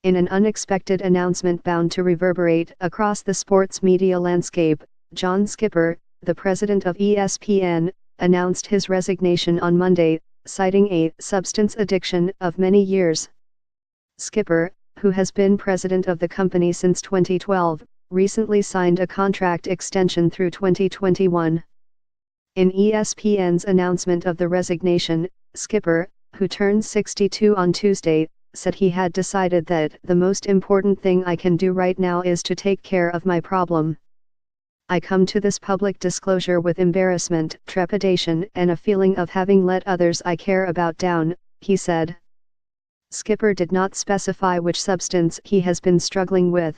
In an unexpected announcement bound to reverberate across the sports media landscape, John Skipper, the president of ESPN, announced his resignation on Monday, citing a substance addiction of many years. Skipper, who has been president of the company since 2012, recently signed a contract extension through 2021. In ESPN's announcement of the resignation, Skipper, who turned 62 on Tuesday, said he had decided that the most important thing I can do right now is to take care of my problem. I come to this public disclosure with embarrassment, trepidation, and a feeling of having let others I care about down, he said. Skipper did not specify which substance he has been struggling with.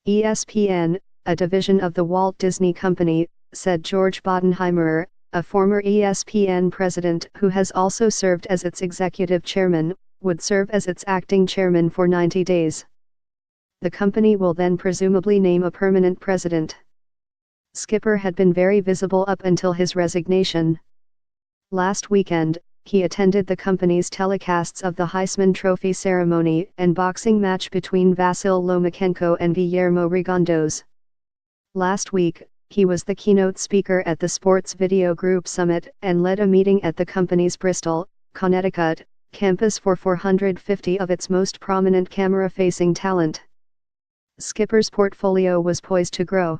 ESPN, a division of the Walt Disney Company, said George Bodenheimer, a former ESPN president who has also served as its executive chairman, would serve as its acting chairman for 90 days. The company will then presumably name a permanent president. Skipper had been very visible up until his resignation. Last weekend, he attended the company's telecasts of the Heisman Trophy ceremony and boxing match between Vasyl Lomachenko and Guillermo Rigondeaux. Last week, he was the keynote speaker at the Sports Video Group Summit and led a meeting at the company's Bristol, Connecticut, campus for 450 of its most prominent camera-facing talent. Skipper's portfolio was poised to grow.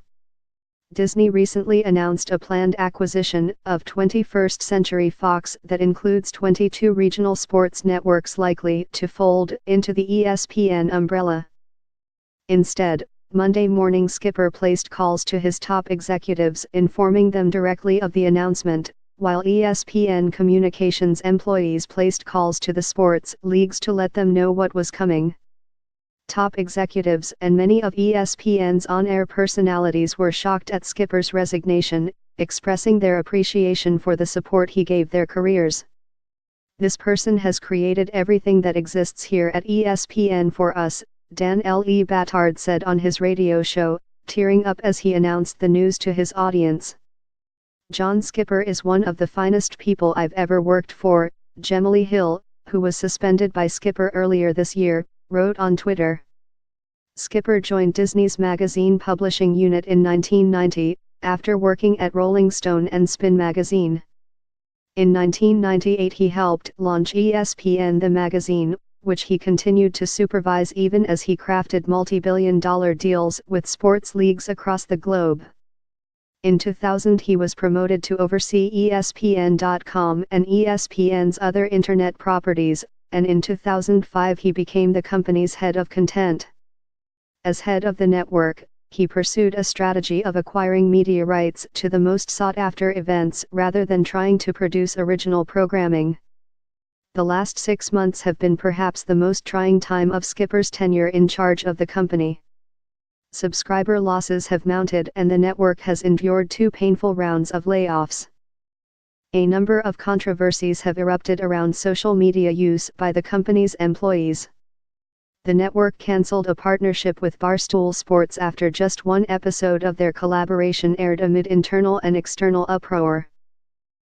Disney recently announced a planned acquisition of 21st Century Fox that includes 22 regional sports networks likely to fold into the ESPN umbrella. Instead, Monday morning Skipper placed calls to his top executives informing them directly of the announcement, while ESPN communications employees placed calls to the sports leagues to let them know what was coming. Top executives and many of ESPN's on-air personalities were shocked at Skipper's resignation, expressing their appreciation for the support he gave their careers. "This person has created everything that exists here at ESPN for us," Dan L. E. Battard said on his radio show, tearing up as he announced the news to his audience. "John Skipper is one of the finest people I've ever worked for," Gemily Hill, who was suspended by Skipper earlier this year, wrote on Twitter. Skipper joined Disney's magazine publishing unit in 1990, after working at Rolling Stone and Spin magazine. In 1998 he helped launch ESPN the magazine, which he continued to supervise even as he crafted multi-billion-dollar deals with sports leagues across the globe. In 2000 he was promoted to oversee ESPN.com and ESPN's other internet properties, and in 2005 he became the company's head of content. As head of the network, he pursued a strategy of acquiring media rights to the most sought-after events rather than trying to produce original programming. The last 6 months have been perhaps the most trying time of Skipper's tenure in charge of the company. Subscriber losses have mounted and the network has endured 2 painful rounds of layoffs. A number of controversies have erupted around social media use by the company's employees. The network canceled a partnership with Barstool Sports after just one episode of their collaboration aired amid internal and external uproar.